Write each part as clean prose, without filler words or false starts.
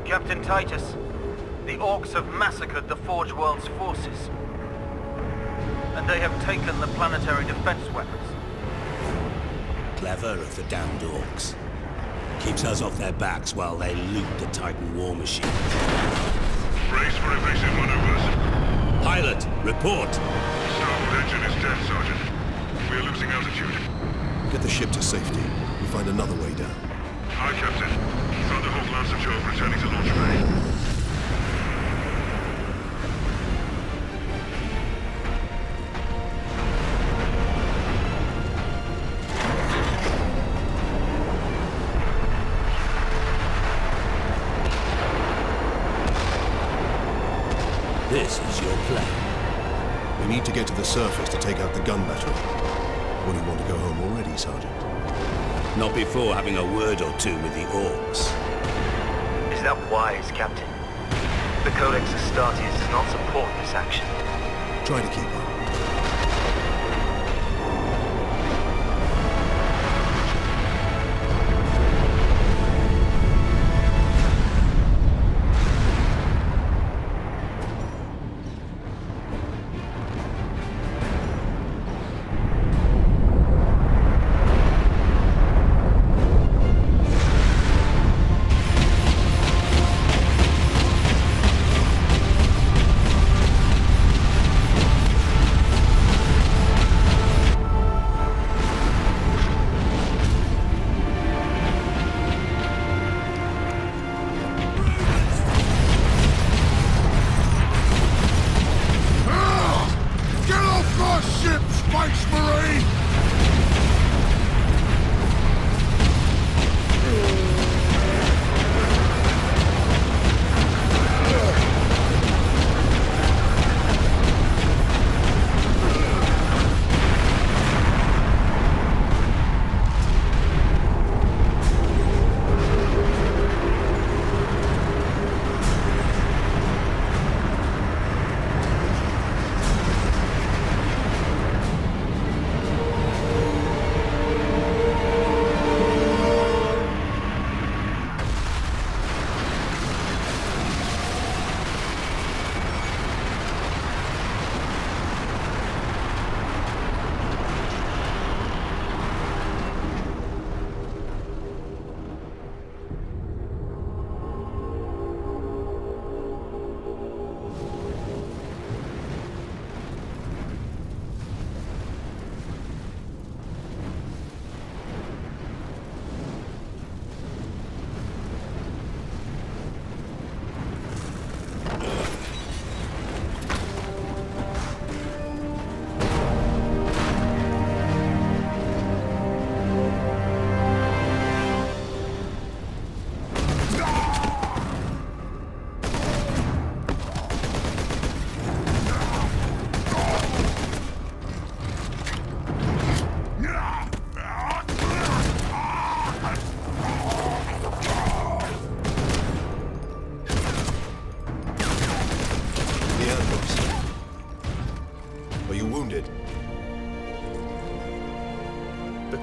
Captain Titus, the Orcs have massacred the Forge World's forces. And they have taken the planetary defense weapons. Clever of the damned Orcs. Keeps us off their backs while they loot the Titan war machine. Brace for evasive maneuvers. Pilot, report! Starboard engine is dead, Sergeant. We are losing altitude. Get the ship to safety. We'll find another way down. Aye, Captain. Thunderhawk Lancer Jove returning to launch bay. This is your plan. We need to get to the surface to take out the gun battery. Or do you want to go home already, Sergeant? Not before having a word or two with the Orcs. Is that wise, Captain? The Codex Astartes does not support this action. Try to keep up.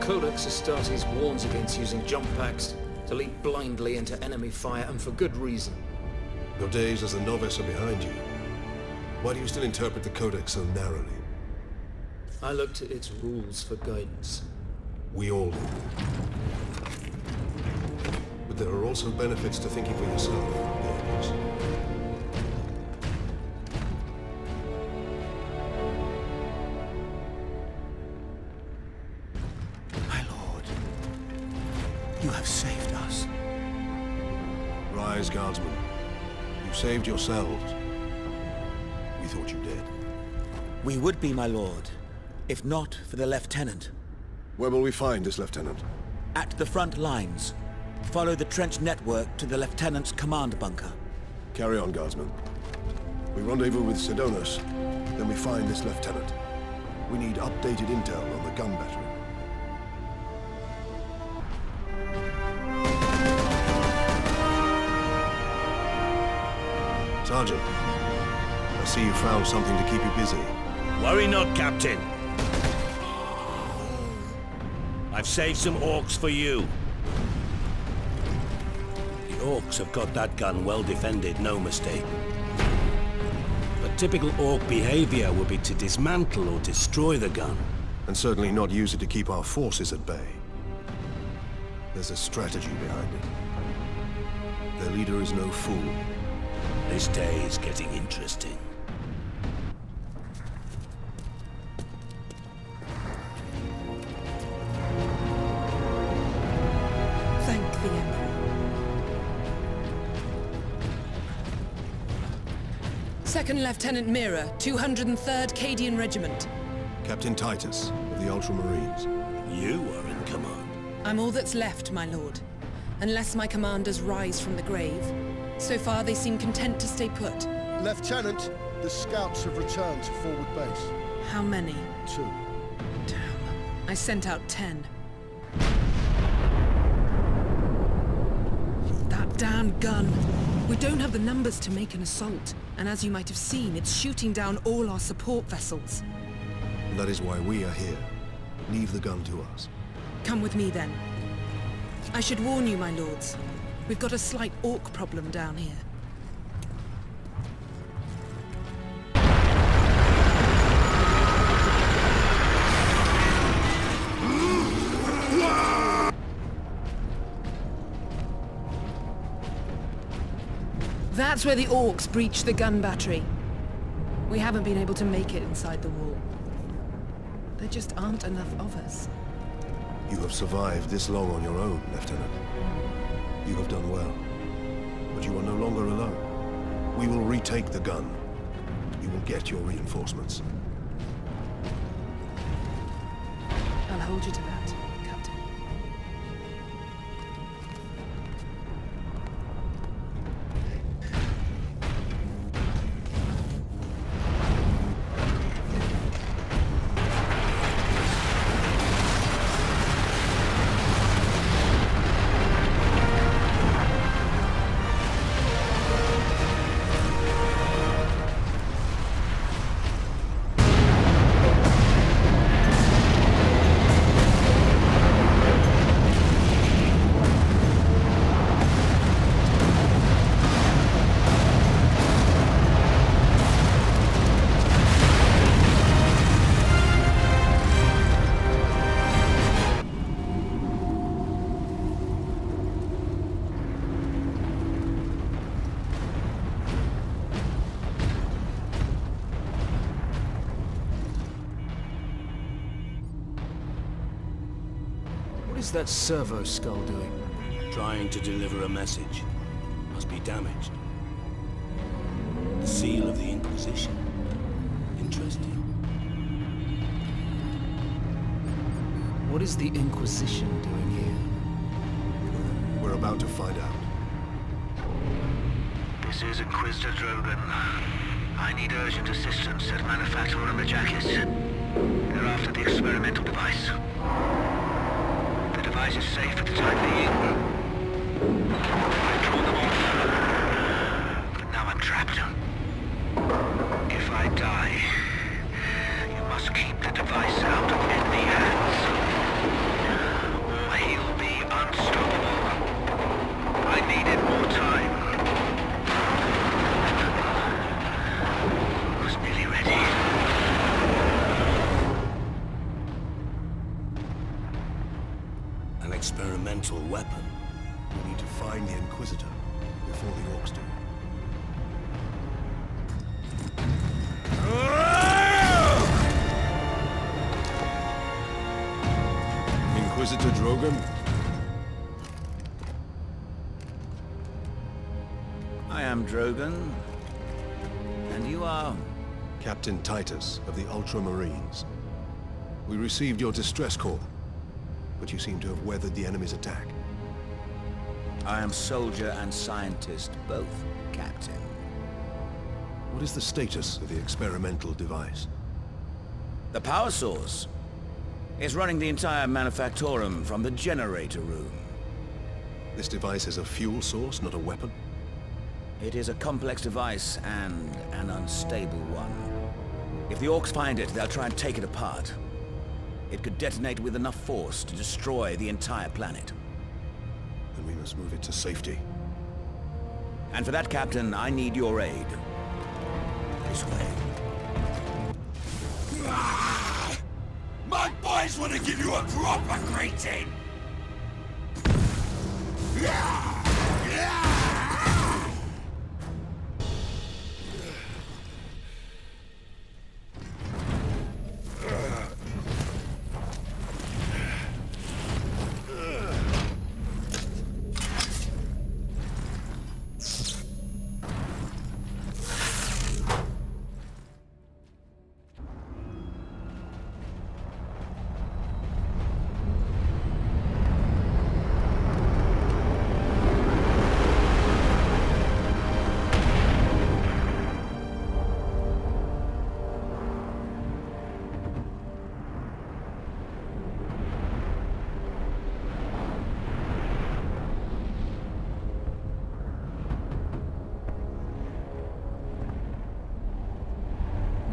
Codex Astartes warns against using jump packs to leap blindly into enemy fire, and for good reason. Your days as a novice are behind you. Why do you still interpret the Codex so narrowly? I look to its rules for guidance. We all do. But there are also benefits to thinking for yourself, Games. My lord, you have saved us. Rise, guardsmen. You saved yourselves. We thought you dead. We would be, my lord, if not for the lieutenant. Where will we find this lieutenant? At the front lines. Follow the trench network to the lieutenant's command bunker. Carry on, guardsmen. We rendezvous with Sidonis, then we find this lieutenant. We need updated intel on the gun battery. Sergeant, I see you found something to keep you busy. Worry not, Captain. I've saved some orcs for you. The orcs have got that gun well defended, no mistake. But typical orc behavior would be to dismantle or destroy the gun. And certainly not use it to keep our forces at bay. There's a strategy behind it. Their leader is no fool. This day is getting interesting. Thank the Emperor. Second Lieutenant Mira, 203rd Cadian Regiment. Captain Titus, of the Ultramarines. You are in command. I'm all that's left, my lord. Unless my commanders rise from the grave. So far, they seem content to stay put. Lieutenant, the scouts have returned to forward base. How many? 2. Damn. I sent out 10. That damn gun. We don't have the numbers to make an assault. And as you might have seen, it's shooting down all our support vessels. That is why we are here. Leave the gun to us. Come with me, then. I should warn you, my lords. We've got a slight orc problem down here. That's where the orcs breached the gun battery. We haven't been able to make it inside the wall. There just aren't enough of us. You have survived this long on your own, Lieutenant. You have done well. But you are no longer alone. We will retake the gun. You will get your reinforcements. I'll hold you to that, Captain. What is that servo skull doing? Trying to deliver a message. Must be damaged. The seal of the Inquisition. Interesting. What is the Inquisition doing here? We're about to find out. This is Inquisitor Drogan. I need urgent assistance at Manufacturer Majakis. They're after the experimental device. The device is safe at the time being. I draw them off. But now I'm trapped. If I die, you must keep the device out of enemy hands. weapon. We need to find the Inquisitor before the orcs do. Inquisitor Drogon? I am Drogon. And you are? Captain Titus of the Ultramarines. We received your distress call, but you seem to have weathered the enemy's attack. I am soldier and scientist, both, Captain. What is the status of the experimental device? The power source is running the entire manufactorum from the generator room. This device is a fuel source, not a weapon? It is a complex device and an unstable one. If the orcs find it, they'll try and take it apart. It could detonate with enough force to destroy the entire planet. Then we must move it to safety. And for that, Captain, I need your aid. This way. My boys want to give you a proper greeting!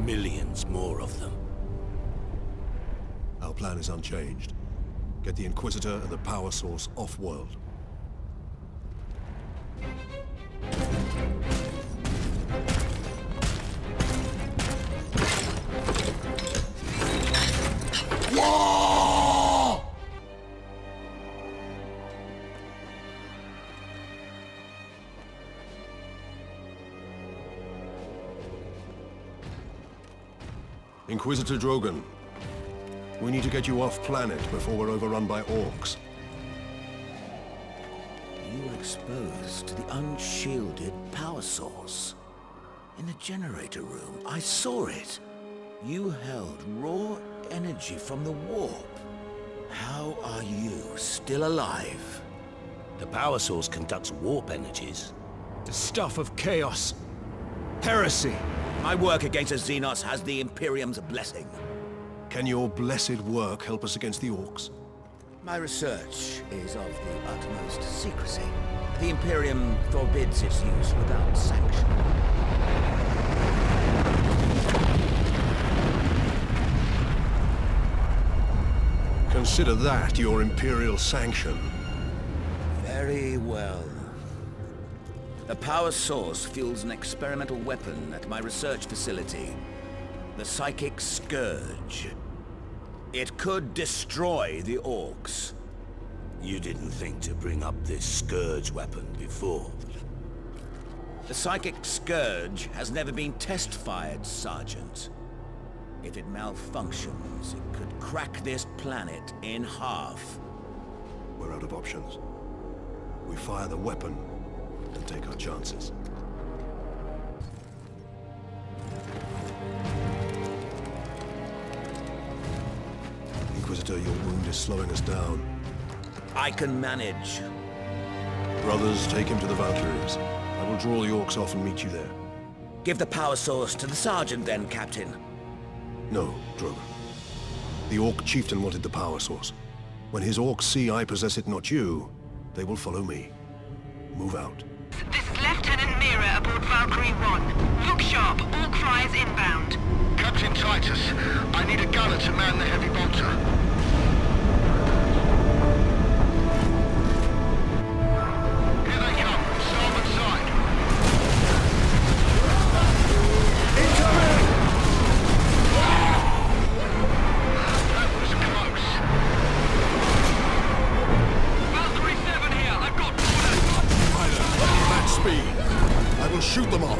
Millions more of them. Our plan is unchanged. Get the Inquisitor and the power source off-world. Inquisitor Drogon, we need to get you off-planet before we're overrun by orcs. You were exposed to the unshielded power source. In the generator room, I saw it. You held raw energy from the warp. How are you still alive? The power source conducts warp energies. The stuff of chaos. Heresy. My work against the Xenos has the Imperium's blessing. Can your blessed work help us against the orcs? My research is of the utmost secrecy. The Imperium forbids its use without sanction. Consider that your Imperial sanction. Very well. The power source fuels an experimental weapon at my research facility. The Psychic Scourge. It could destroy the orcs. You didn't think to bring up this Scourge weapon before. The Psychic Scourge has never been test-fired, Sergeant. If it malfunctions, it could crack this planet in half. We're out of options. We fire the weapon and take our chances. Inquisitor, your wound is slowing us down. I can manage. Brothers, take him to the Valkyries. I will draw the orcs off and meet you there. Give the power source to the Sergeant then, Captain. No, Drogon. The Orc Chieftain wanted the power source. When his orcs see I possess it, not you, they will follow me. Move out. This is Lieutenant Mira aboard Valkyrie 1. Look sharp, Orc flyers inbound. Captain Titus, I need a gunner to man the heavy bolter. Valkyrie speed. I will shoot them off.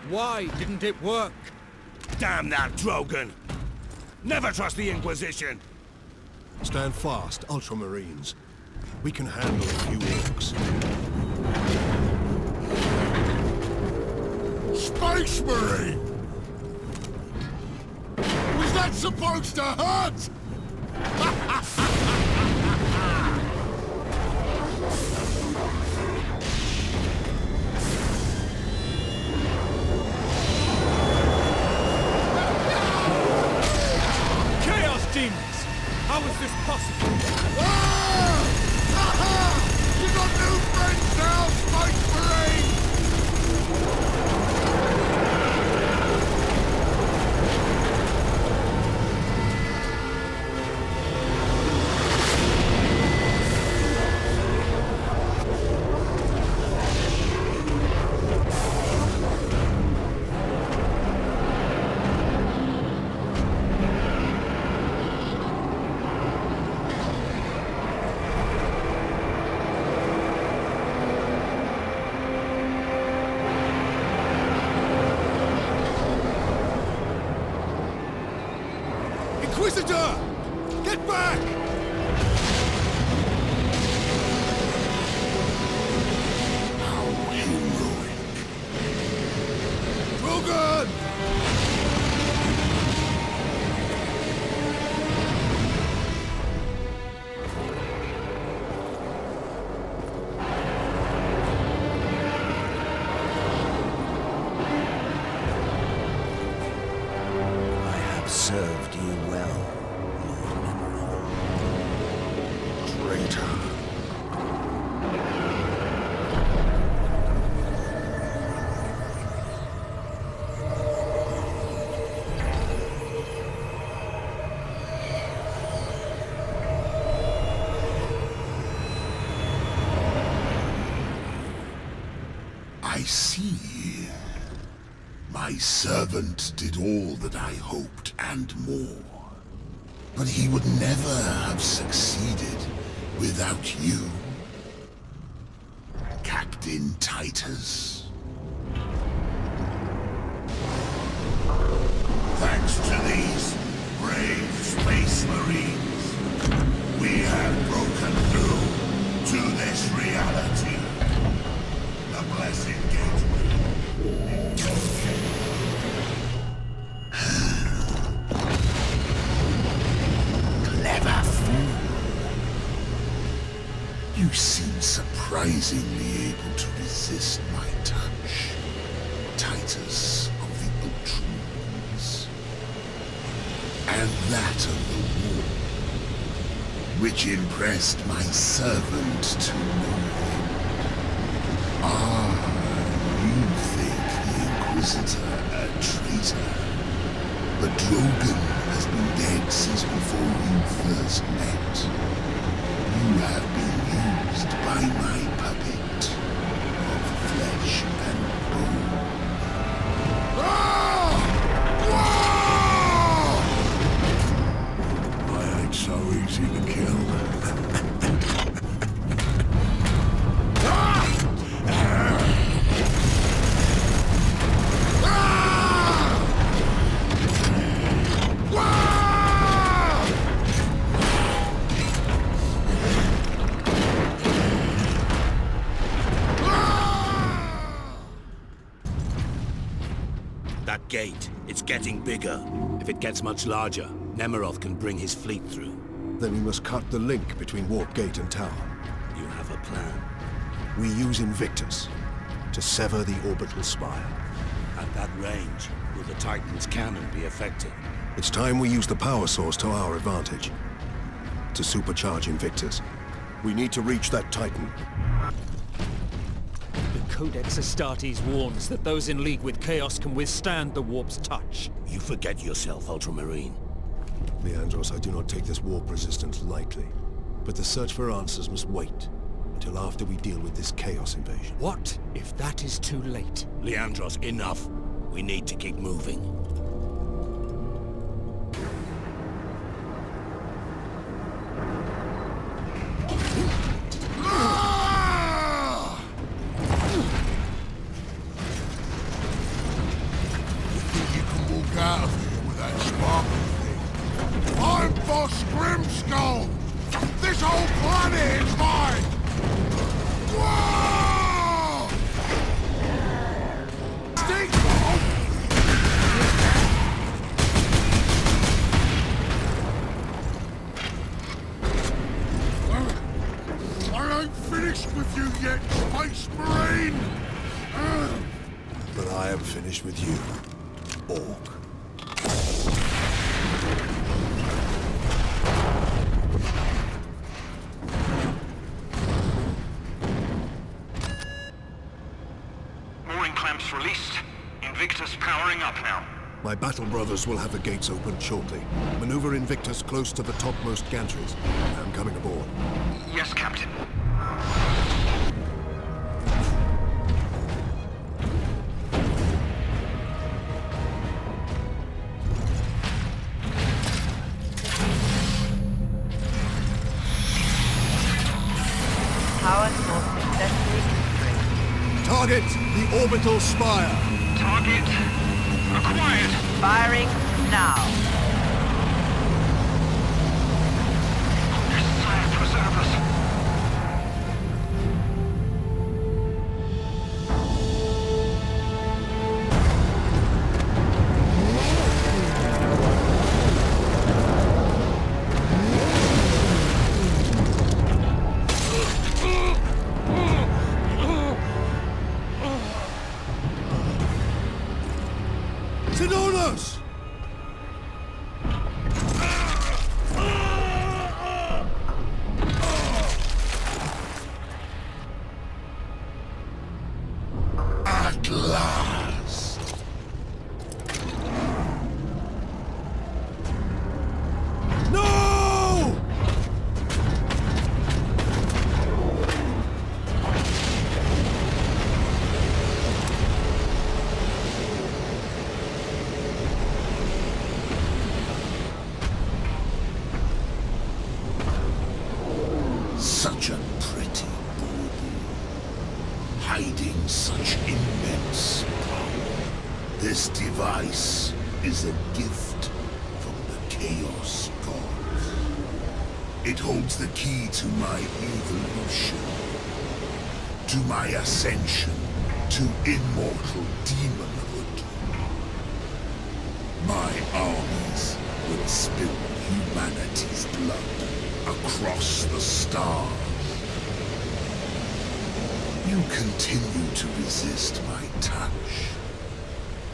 Why didn't it work? Damn that Drogon! Never trust the Inquisition! Stand fast, Ultramarines. We can handle a few orcs. Space Marine! Was that supposed to hurt? Demons! How is this possible? Ah! Ha-ha! You got new friends now, Space Marine! Inquisitor! Get back! How heroic! Drogon! I have served you well, Lord Mineral. Traitor. I see. My My servant did all that I hoped and more. But he would never have succeeded without you, Captain Titus. Thanks to these brave space marines, we have broken through to this reality. The blessed gateway. Clever fool. You seem surprisingly able to resist my touch, Titus of the Ultramarines. And that of the war, which impressed my servant to no end. You think the Inquisitor a traitor? But Drogon has been dead since before you first met. You have been used by my puppet of flesh and bone. I ain't so easy to kill. That gate, it's getting bigger. If it gets much larger, Nemeroth can bring his fleet through. Then we must cut the link between Warp Gate and Tower. You have a plan. We use Invictus to sever the orbital spire. At that range, will the Titan's cannon be effective? It's time we use the power source to our advantage. To supercharge Invictus, we need to reach that Titan. The Codex Astartes warns that those in league with Chaos can withstand the warp's touch. You forget yourself, Ultramarine. Leandros, I do not take this warp resistance lightly. But the search for answers must wait until after we deal with this Chaos invasion. What if that is too late? Leandros, enough. We need to keep moving. Out of here with that sparkle thing. I'm Boss Grimskull! This whole planet is mine! Whoa! Stink I ain't finished with you yet, Space Marine! But I am finished with you, Orc. Mooring clamps released. Invictus powering up now. My battle brothers will have the gates opened shortly. Maneuver Invictus close to the topmost gantries. I'm coming aboard. Yes, Captain. Power source successfully integrated. Target the orbital spire. Target acquired. Firing now. Sire, preserve us. is a gift from the Chaos Gods. It holds the key to my evolution, to my ascension, to immortal demonhood. My armies will spill humanity's blood across the stars. You continue to resist my touch.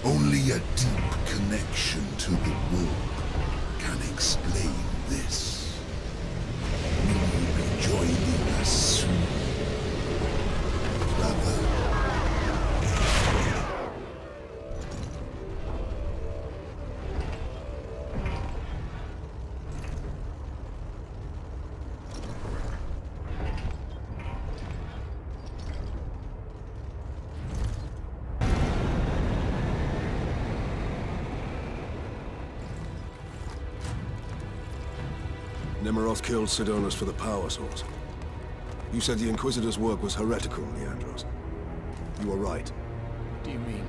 Only a deep connection to the warp can explain this. Will you be joining us soon, brother? Nemeroth killed Sidonus for the power source. You said the Inquisitor's work was heretical, Leandros. You were right. What do you mean?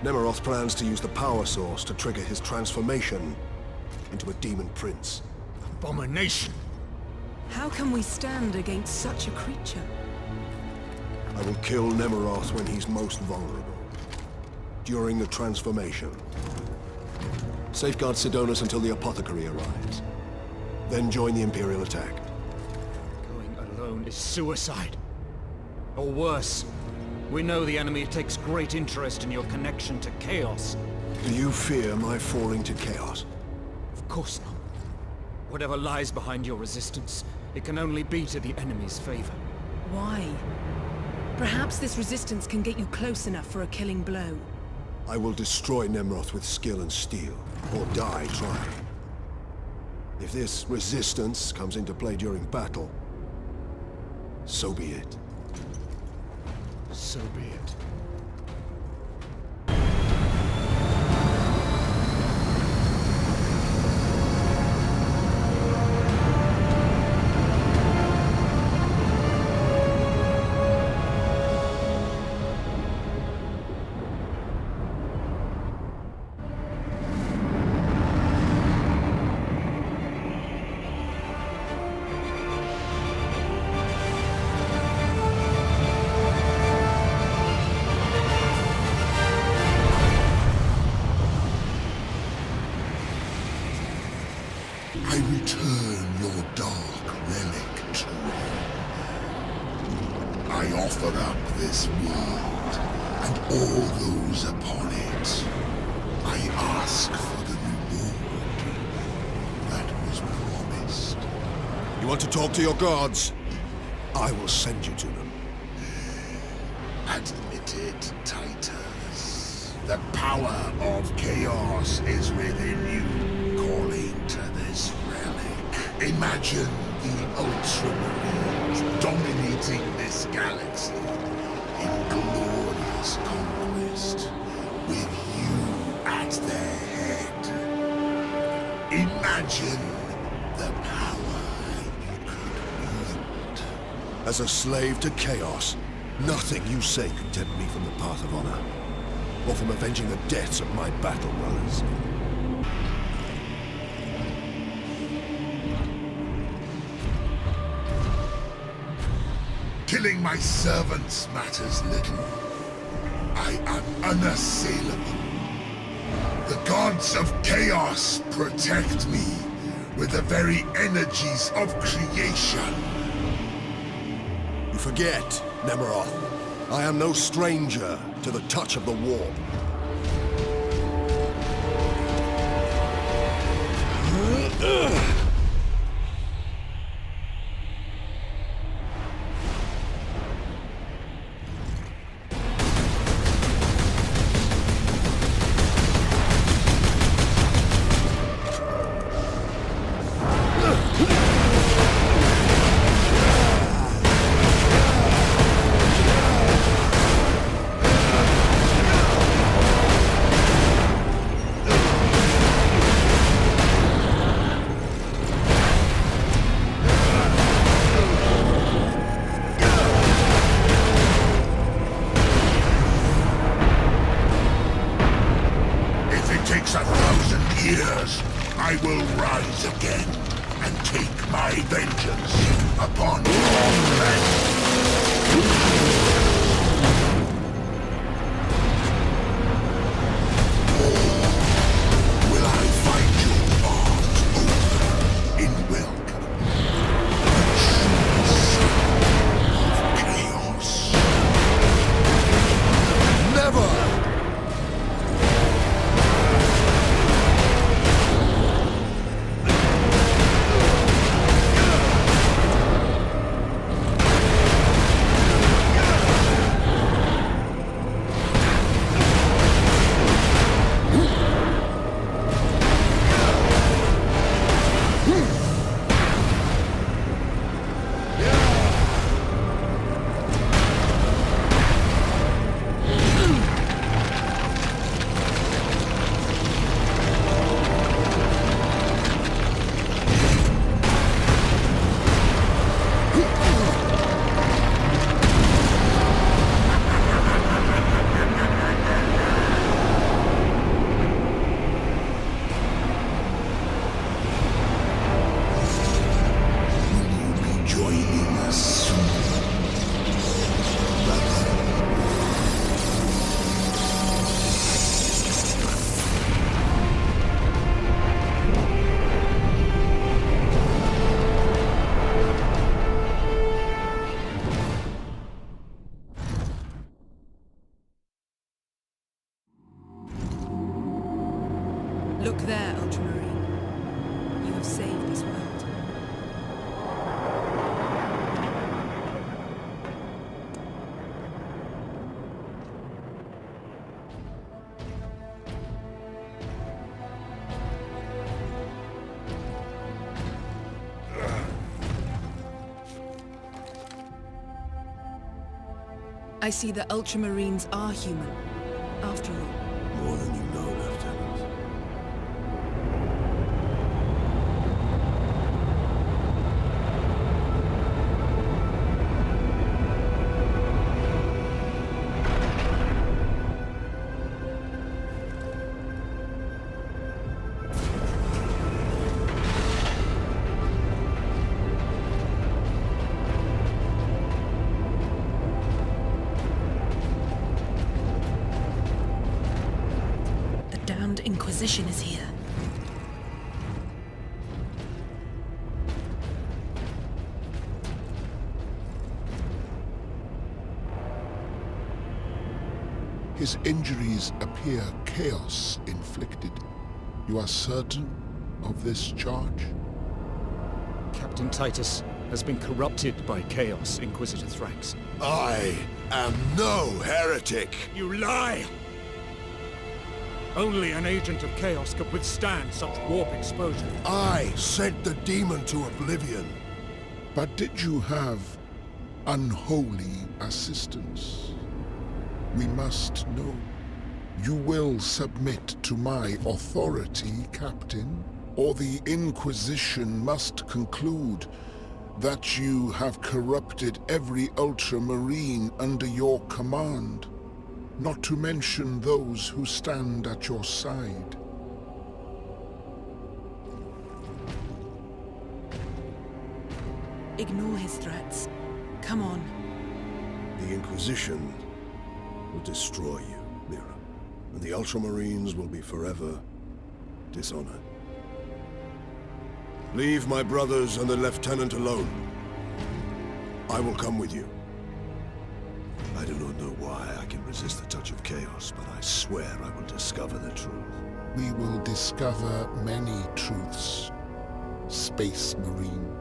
Nemeroth plans to use the power source to trigger his transformation into a demon prince. Abomination! How can we stand against such a creature? I will kill Nemeroth when he's most vulnerable. During the transformation. Safeguard Sidonus until the apothecary arrives. Then join the Imperial attack. Going alone is suicide. Or worse, we know the enemy takes great interest in your connection to Chaos. Do you fear my falling to Chaos? Of course not. Whatever lies behind your resistance, it can only be to the enemy's favor. Why? Perhaps this resistance can get you close enough for a killing blow. I will destroy Nemeroth with skill and steel, or die trying. If this resistance comes into play during battle, so be it. So be it. I return your dark relic to me. I offer up this world and all those upon it. I ask for the reward that was promised. You want to talk to your gods? I will send you to them. Admit it, Titus. The power of chaos is within you, calling to this relic. Imagine the Ultramarines dominating this galaxy in glorious conquest, with you at their head. Imagine the power you could wield. As a slave to chaos, nothing you say can tempt me from the path of honor, or from avenging the deaths of my battle brothers. Killing my servants matters little. I am unassailable. The gods of chaos protect me with the very energies of creation. You forget, Nemeroth. I am no stranger to the touch of the warp. 1,000 years, I will rise again and take my vengeance upon all men. Will I find your arms open in welcome? The true son of chaos. Never! Look there, Ultramarine. You have saved this world. I see the Ultramarines are human, after all. More than you know, Lieutenant. Inquisition is here. His injuries appear chaos inflicted. You are certain of this charge? Captain Titus has been corrupted by chaos, Inquisitor Thrax. I am no heretic! You lie! Only an agent of chaos could withstand such warp exposure. I sent the demon to oblivion. But did you have unholy assistance? We must know. You will submit to my authority, Captain, or the Inquisition must conclude that you have corrupted every Ultramarine under your command. Not to mention those who stand at your side. Ignore his threats. Come on. The Inquisition will destroy you, Mira. And the Ultramarines will be forever dishonored. Leave my brothers and the Lieutenant alone. I will come with you. I do not know why I can resist the touch of chaos, but I swear I will discover the truth. We will discover many truths, Space Marine.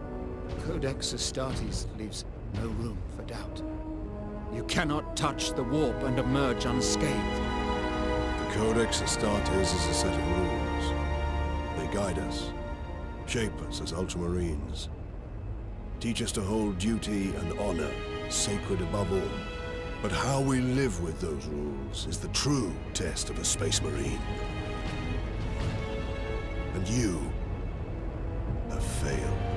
Codex Astartes leaves no room for doubt. You cannot touch the warp and emerge unscathed. The Codex Astartes is a set of rules. They guide us, shape us as Ultramarines, teach us to hold duty and honor sacred above all. But how we live with those rules is the true test of a Space Marine. And you have failed.